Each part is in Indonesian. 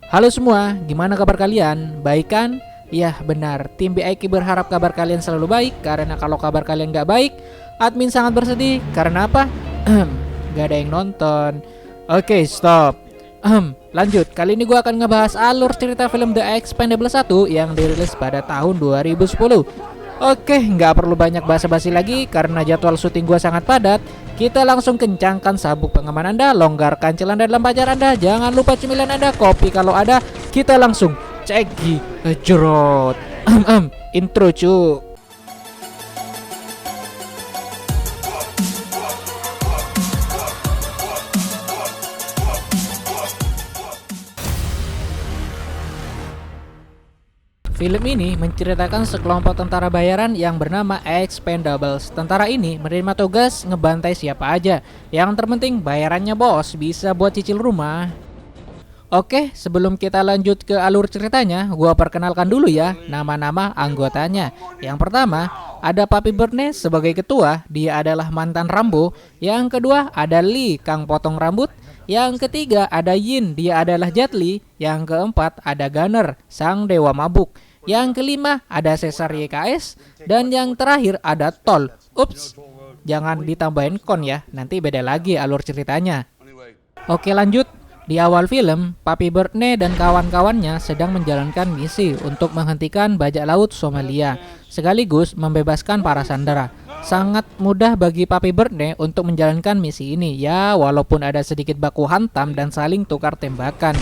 Halo semua, gimana kabar kalian? Baik kan? Iya benar, tim BIK berharap kabar kalian selalu baik. Karena kalau kabar kalian gak baik, admin sangat bersedih. Karena apa? Gak ada yang nonton. Oke, stop. Lanjut, kali ini gue akan ngebahas alur cerita film The Expendables 1 yang dirilis pada tahun 2010. Oke, nggak perlu banyak basa-basi lagi karena jadwal syuting gua sangat padat. Kita langsung kencangkan sabuk pengaman Anda, longgarkan celana dalam pacar Anda, jangan lupa cemilan Anda, kopi kalau ada. Kita langsung cegi jerot. Intro cu. Film ini menceritakan sekelompok tentara bayaran yang bernama Expendables. Tentara ini menerima tugas ngebantai siapa aja. Yang terpenting bayarannya bos, bisa buat cicil rumah. Oke, sebelum kita lanjut ke alur ceritanya, gua perkenalkan dulu ya nama-nama anggotanya. Yang pertama, ada Papi Burnett sebagai ketua, dia adalah mantan Rambo. Yang kedua, ada Lee, kang potong rambut. Yang ketiga, ada Yin, dia adalah Jet Li. Yang keempat, ada Gunner, sang dewa mabuk. Yang kelima, ada Caesar YKS. Dan yang terakhir, ada Tol. Ups, jangan ditambahin kon ya, nanti beda lagi alur ceritanya. Oke lanjut. Di awal film, Papi Burnett dan kawan-kawannya sedang menjalankan misi untuk menghentikan bajak laut Somalia, sekaligus membebaskan para sandera. Sangat mudah bagi Papi Burnett untuk menjalankan misi ini, ya walaupun ada sedikit baku hantam dan saling tukar tembakan.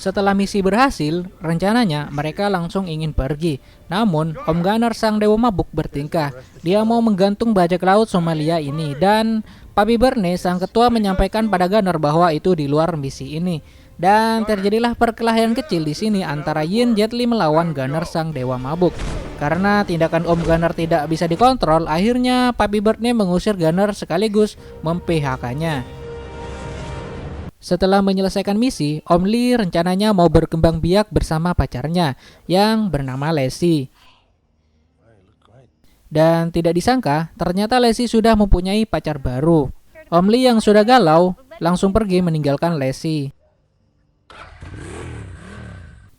Setelah misi berhasil, rencananya mereka langsung ingin pergi. Namun, Om Gunner sang dewa mabuk bertingkah. Dia mau menggantung bajak laut Somalia ini dan Papi Burnett sang ketua menyampaikan pada Gunner bahwa itu di luar misi ini. Dan terjadilah perkelahian kecil di sini antara Yin Jet Li melawan Gunner sang dewa mabuk. Karena tindakan Om Gunner tidak bisa dikontrol, akhirnya Papi Burnett mengusir Gunner sekaligus mem-PHK-nya. Setelah menyelesaikan misi, Om Lee rencananya mau berkembang biak bersama pacarnya yang bernama Leslie. Dan tidak disangka, ternyata Leslie sudah mempunyai pacar baru. Om Lee yang sudah galau langsung pergi meninggalkan Leslie.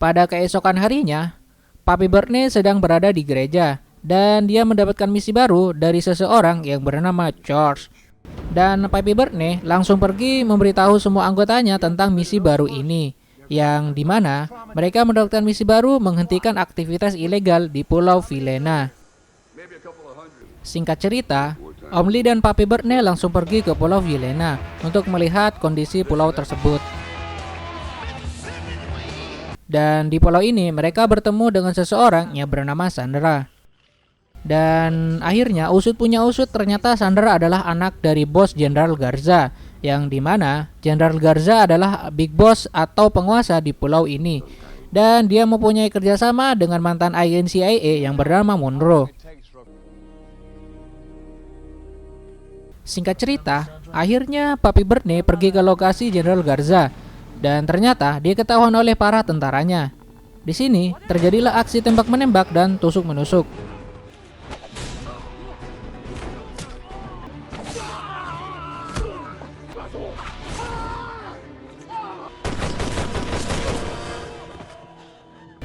Pada keesokan harinya, Papi Burnett sedang berada di gereja dan dia mendapatkan misi baru dari seseorang yang bernama George. Dan Papi Burnett langsung pergi memberitahu semua anggotanya tentang misi baru ini, yang dimana mereka mendapatkan misi baru menghentikan aktivitas ilegal di Pulau Vilena. Singkat cerita, Om Lee dan Papi Burnett langsung pergi ke Pulau Vilena untuk melihat kondisi pulau tersebut. Dan di pulau ini mereka bertemu dengan seseorang yang bernama Sandra. Dan akhirnya usut punya usut, ternyata Sandra adalah anak dari bos Jenderal Garza, yang dimana Jenderal Garza adalah big boss atau penguasa di pulau ini. Dan dia mempunyai kerjasama dengan mantan agen CIA yang bernama Monroe. Singkat cerita, akhirnya Papi Burnett pergi ke lokasi Jenderal Garza. Dan ternyata dia ketahuan oleh para tentaranya. Di sini terjadilah aksi tembak menembak dan tusuk menusuk.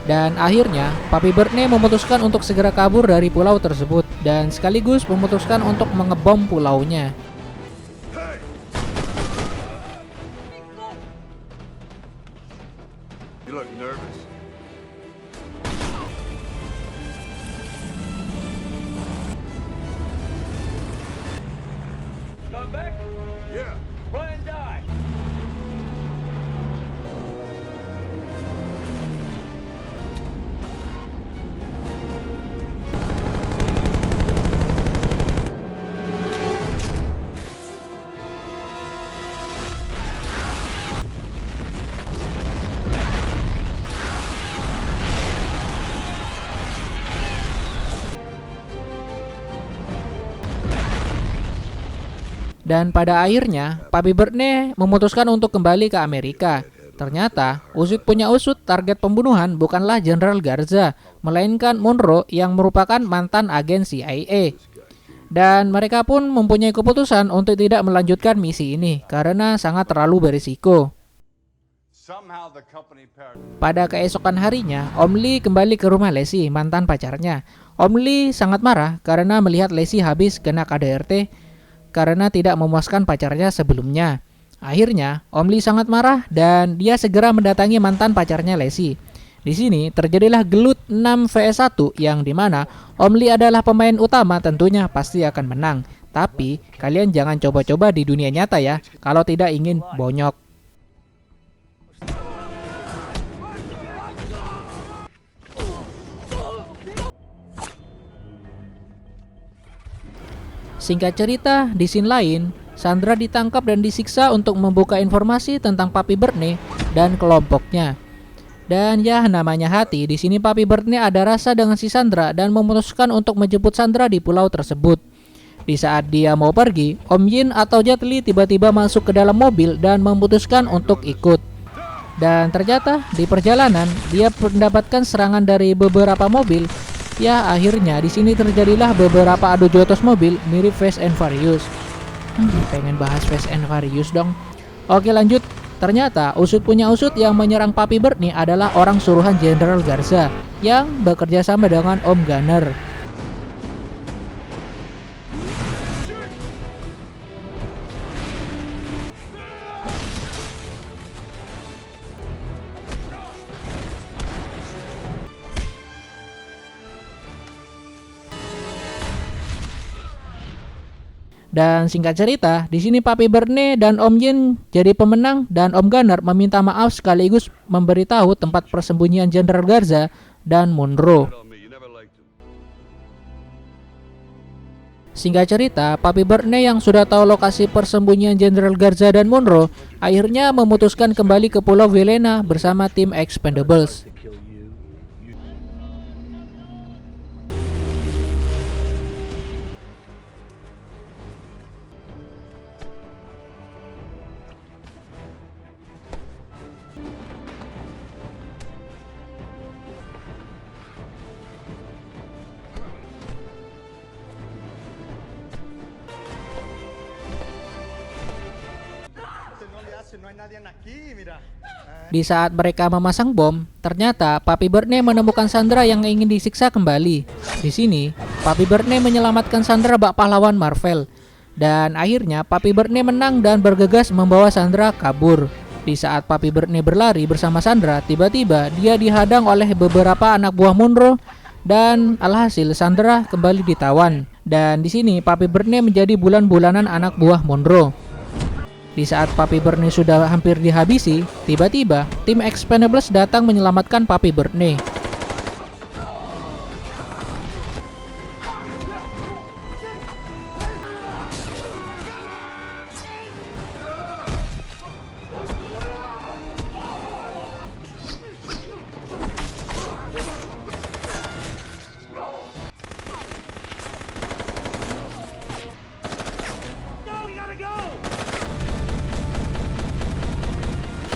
Dan akhirnya, Papi Burnett memutuskan untuk segera kabur dari pulau tersebut dan sekaligus memutuskan untuk mengebom pulaunya. You look nervous. Come back? Yeah. Try and die. Dan pada akhirnya, Papi Burnett memutuskan untuk kembali ke Amerika. Ternyata, usut punya usut, target pembunuhan bukanlah Jenderal Garza, melainkan Monroe yang merupakan mantan agen CIA. Dan mereka pun mempunyai keputusan untuk tidak melanjutkan misi ini karena sangat terlalu berisiko. Somehow the company Pada keesokan harinya, Om Lee kembali ke rumah Lacey, mantan pacarnya. Om Lee sangat marah karena melihat Lacey habis kena KDRT karena tidak memuaskan pacarnya sebelumnya. Akhirnya, Om Lee sangat marah dan dia segera mendatangi mantan pacarnya Lacey. Di sini terjadilah gelut 6 vs 1 yang dimana Om Lee adalah pemain utama, tentunya pasti akan menang. Tapi kalian jangan coba-coba di dunia nyata ya, kalau tidak ingin bonyok. Singkat cerita, di scene lain, Sandra ditangkap dan disiksa untuk membuka informasi tentang Papi Bertne dan kelompoknya. Dan ya, namanya hati, di sini Papi Bertne ada rasa dengan si Sandra dan memutuskan untuk menjemput Sandra di pulau tersebut. Di saat dia mau pergi, Om Yin atau Jet Li tiba-tiba masuk ke dalam mobil dan memutuskan untuk ikut. Dan ternyata di perjalanan dia mendapatkan serangan dari beberapa mobil. Ya, akhirnya di sini terjadilah beberapa adu jotos mobil mirip Fast and Furious. Pengen bahas Fast and Furious dong. Oke, lanjut. Ternyata usut punya usut yang menyerang Papi Bertne adalah orang suruhan Jenderal Garza yang bekerja sama dengan Om Gunner. Dan singkat cerita, di sini Papi Bertne dan Om Yin jadi pemenang dan Om Gunner meminta maaf sekaligus memberitahu tempat persembunyian Jenderal Garza dan Monroe. on me. You never liked him. Singkat cerita, Papi Bertne yang sudah tahu lokasi persembunyian Jenderal Garza dan Monroe akhirnya memutuskan kembali ke Pulau Vilena bersama tim Expendables. Di saat mereka memasang bom, ternyata Papi Bertne menemukan Sandra yang ingin disiksa kembali. Di sini, Papi Bertne menyelamatkan Sandra bak pahlawan Marvel. Dan akhirnya Papi Bertne menang dan bergegas membawa Sandra kabur. Di saat Papi Bertne berlari bersama Sandra, tiba-tiba dia dihadang oleh beberapa anak buah Monroe dan alhasil Sandra kembali ditawan. Dan di sini Papi Bertne menjadi bulan-bulanan anak buah Monroe. Di saat Papi Bertne sudah hampir dihabisi, tiba-tiba tim Expendables datang menyelamatkan Papi Bertne.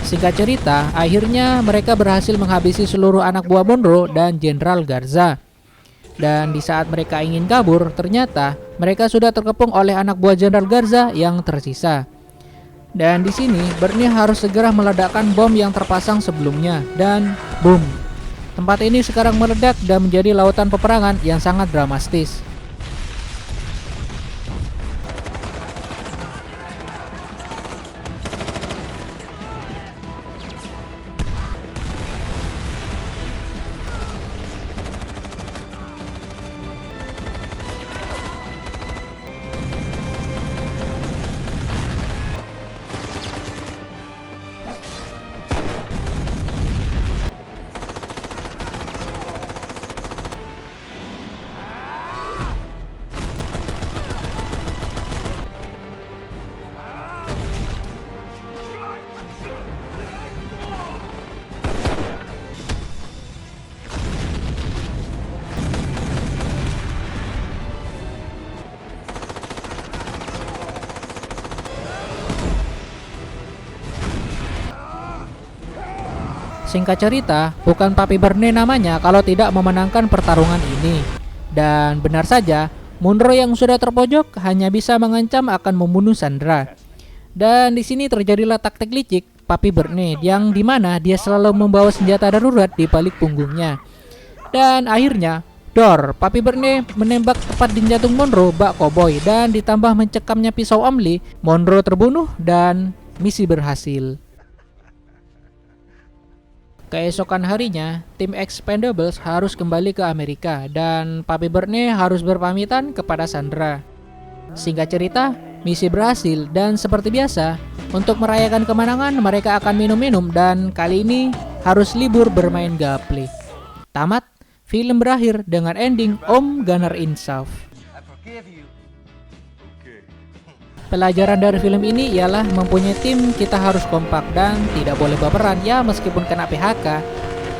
Singkat cerita, akhirnya mereka berhasil menghabisi seluruh anak buah Monroe dan Jenderal Garza. Dan di saat mereka ingin kabur, ternyata mereka sudah terkepung oleh anak buah Jenderal Garza yang tersisa. Dan di sini, Bertne harus segera meledakkan bom yang terpasang sebelumnya. Dan boom! Tempat ini sekarang meledak dan menjadi lautan peperangan yang sangat dramatis. Singkat cerita, bukan Papi Berne namanya kalau tidak memenangkan pertarungan ini. Dan benar saja, Monroe yang sudah terpojok hanya bisa mengancam akan membunuh Sandra. Dan di sini terjadilah taktik licik Papi Berne yang dimana dia selalu membawa senjata darurat di balik punggungnya. Dan akhirnya, Papi Berne menembak tepat di jantung Monroe bak koboi dan ditambah mencekamnya pisau amli, Monroe terbunuh dan misi berhasil. Keesokan harinya, tim Expendables harus kembali ke Amerika dan Papi Berne harus berpamitan kepada Sandra. Singkat cerita, misi berhasil dan seperti biasa, untuk merayakan kemenangan mereka akan minum-minum dan kali ini harus libur bermain gaple. Tamat, film berakhir dengan ending Om Gunnar Insaf. Okay. Pelajaran dari film ini ialah mempunyai tim kita harus kompak dan tidak boleh baperan ya meskipun kena PHK.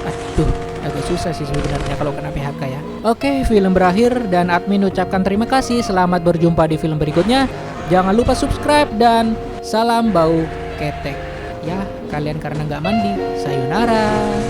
Aduh, agak susah sih sebenarnya kalau kena PHK ya. Oke, film berakhir dan admin ucapkan terima kasih. Selamat berjumpa di film berikutnya. Jangan lupa subscribe dan salam bau ketek. Ya, kalian karena nggak mandi. Sayonara.